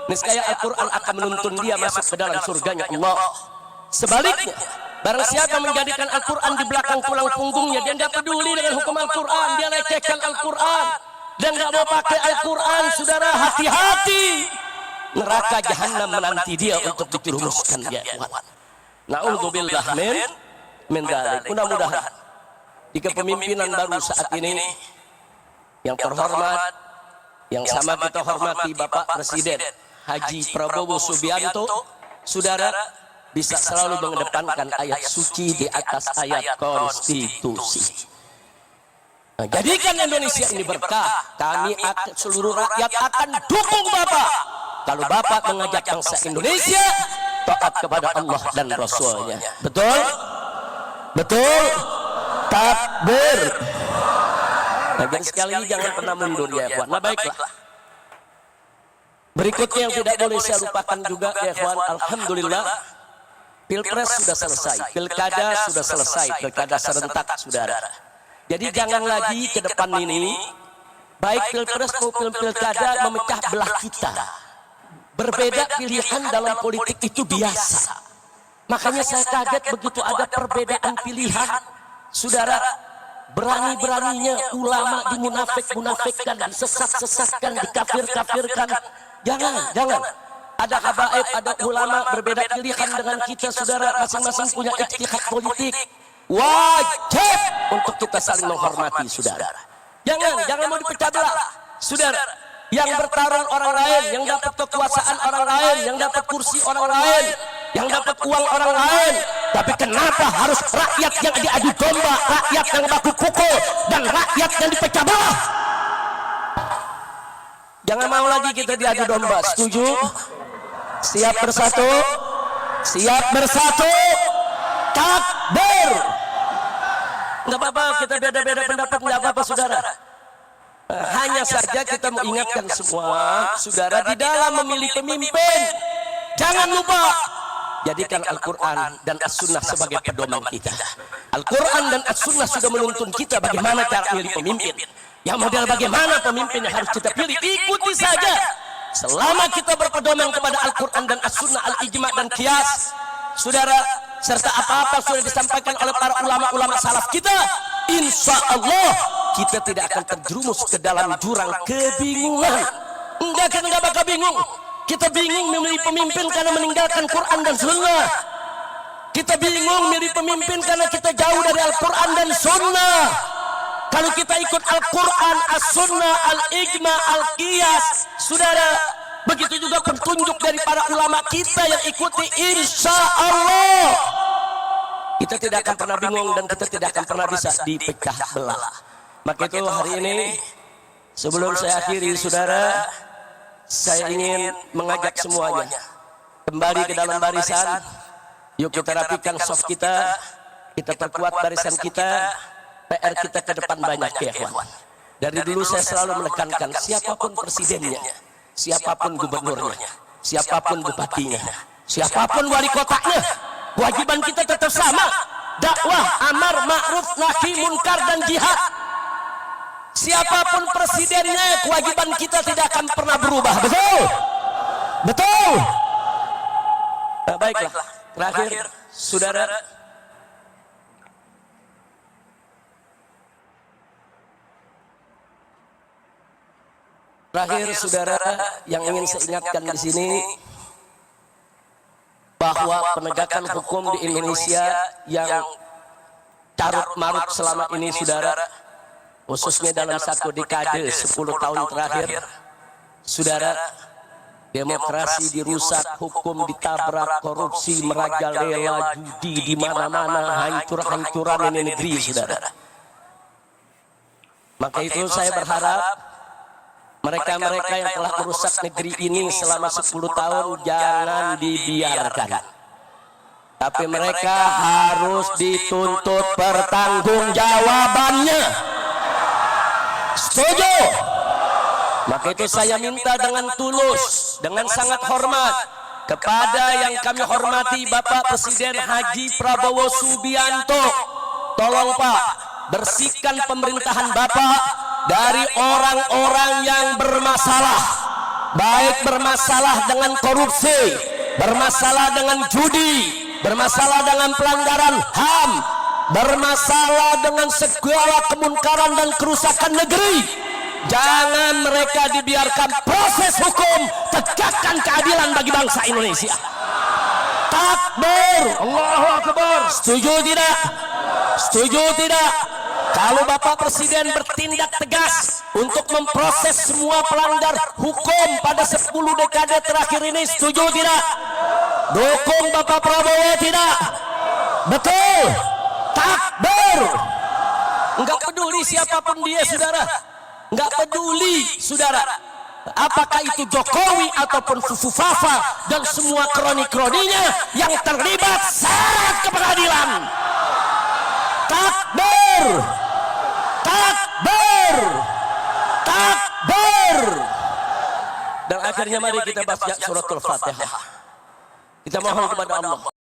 niscaya Al-Quran akan menuntun dia masuk ke dalam surganya Allah. Sebaliknya, barang siapa menjadikan Al-Quran di belakang tulang punggungnya, dia tidak peduli dengan hukum Al-Quran, dia lecehkan Al-Quran dan nggak mau pakai Al-Quran, saudara, hati-hati, neraka jahanam menanti dia untuk dijerumuskan dia. Na'udzubillah min dzalik. Mudah-mudahan di kepemimpinan baru saat ini yang terhormat, yang sama kita hormati Bapak Presiden Haji Prabowo Subianto, saudara, bisa selalu mengedepankan ayat suci di atas ayat konstitusi. Nah, jadikan Indonesia ini berkah. Kami akan, seluruh rakyat akan dukung Bapak kalau Bapak mengajak bangsa Indonesia taat kepada Allah dan Rasulnya. Betul? Betul? Takbir. Nah, dan sekali lagi jangan pernah mundur ya, kawan. Nah, baiklah. Berikutnya yang tidak boleh saya lupakan juga ya, kawan. Alhamdulillah, Pilpres sudah selesai, Pilkada sudah selesai, Pilkada serentak, saudara. Jadi jangan lagi ke depan ini, baik Pilpres maupun Pilkada memecah belah kita. Berbeda pilihan dalam politik itu biasa. Makanya saya kaget begitu ada perbedaan pilihan, saudara. Berani-beraninya ulama dimunafik-munafikkan, disesat-sesatkan, dikafir-kafirkan. Jangan. Ada habaib, ada ulama berbeda pilihan dengan kita, saudara. Masing-masing punya ijtihad politik. Wajib untuk kita saling menghormati, saudara. Jangan mau dipecah belah, saudara. Yang bertarung orang lain, yang dapat kekuasaan orang lain, yang dapat kursi orang lain, yang dapat uang orang lain. Tapi kenapa harus rakyat yang diadu domba, rakyat yang baku pukul, dan rakyat yang dipecah belah? Jangan mau lagi kita diadu domba. Setuju? Siap bersatu? Siap bersatu? Takbir! Nggak apa-apa, kita beda-beda pendapat, nggak apa-apa, saudara. Hanya saja kita mengingatkan semua, saudara, di dalam memilih pemimpin, jangan lupa jadikan Al-Quran dan As-Sunnah sebagai pedoman kita. Al-Quran dan As-Sunnah sudah menuntun kita bagaimana cara memilih pemimpin. Yang model bagaimana pemimpin yang harus kita pilih, ikuti saja. Selama kita berpedoman kepada Al-Quran dan As-Sunnah, Al-Ijma' dan Qiyas, saudara, serta apa-apa sudah disampaikan oleh para ulama-ulama salaf kita, insya Allah kita tidak akan terjerumus ke dalam jurang kebingungan. Kita nggak bakal bingung. Kita bingung memilih pemimpin karena meninggalkan Quran dan Sunnah. Kita bingung memilih pemimpin karena kita jauh dari Al-Quran dan Sunnah. Kalau kita ikut Al-Quran, As-Sunnah, Al-Ijma', Al-Qiyas, saudara, begitu juga petunjuk dari para ulama kita yang ikuti, insya Allah kita tidak akan pernah bingung dan kita tidak akan pernah bisa dipecah belah. Maka itu hari ini, sebelum saya akhiri, saudara, saya ingin mengajak semuanya kembali ke dalam barisan. Yuk kita rapikan soft kita perkuat barisan kita. PR kita ke depan banyak ya, kawan. Dari dulu saya selalu menekankan, siapapun presidennya, siapapun gubernurnya, siapapun bupatinya, siapapun wali kotanya, kewajiban kita tetap sama. Dakwah, amar ma'ruf, nahi munkar dan jihad. Siapapun presidennya, kewajiban kita tidak akan pernah berubah. Betul? Betul? Nah, baiklah. Terakhir, saudara, yang ingin saya ingatkan di sini, bahwa penegakan hukum di Indonesia yang carut marut selama ini, saudara, khususnya dalam satu dekade 10 tahun terakhir, saudara, demokrasi dirusak, hukum ditabrak, korupsi merajalela, judi di mana-mana, hancur-hancuran ini negeri, saudara. Maka itu saya berharap mereka-mereka yang telah merusak negeri ini selama 10 tahun jangan dibiarkan. Tapi mereka harus dituntut pertanggungjawabannya. Setuju? Maka itu saya minta dengan tulus, dengan sangat hormat kepada yang kami hormati Bapak Presiden Haji Prabowo Subianto, tolong Pak, bersihkan pemerintahan Bapak dari orang-orang yang bermasalah. baik bermasalah dengan korupsi, bermasalah dengan judi, bermasalah dengan pelanggaran HAM, bermasalah dengan segala kemungkaran dan kerusakan negeri, jangan mereka dibiarkan. Proses hukum, tegakkan keadilan bagi bangsa Indonesia. Takbir, Allahu Akbar. Setuju tidak? Setuju tidak? Kalau Bapak Presiden bertindak tegas untuk memproses semua pelanggar hukum pada 10 dekade terakhir ini, setuju tidak? Dukung Bapak Prabowo tidak? Betul. Takbir. Enggak peduli siapapun dia, saudara. Enggak peduli, saudara. Apakah itu Jokowi ataupun Fufu Fafa dan semua kroni-kroninya yang terlibat, syarat ke pengadilan. Takbir. Takbir. Takbir. Dan akhirnya mari kita baca suratul Fatihah. Kita mohon kepada Allah.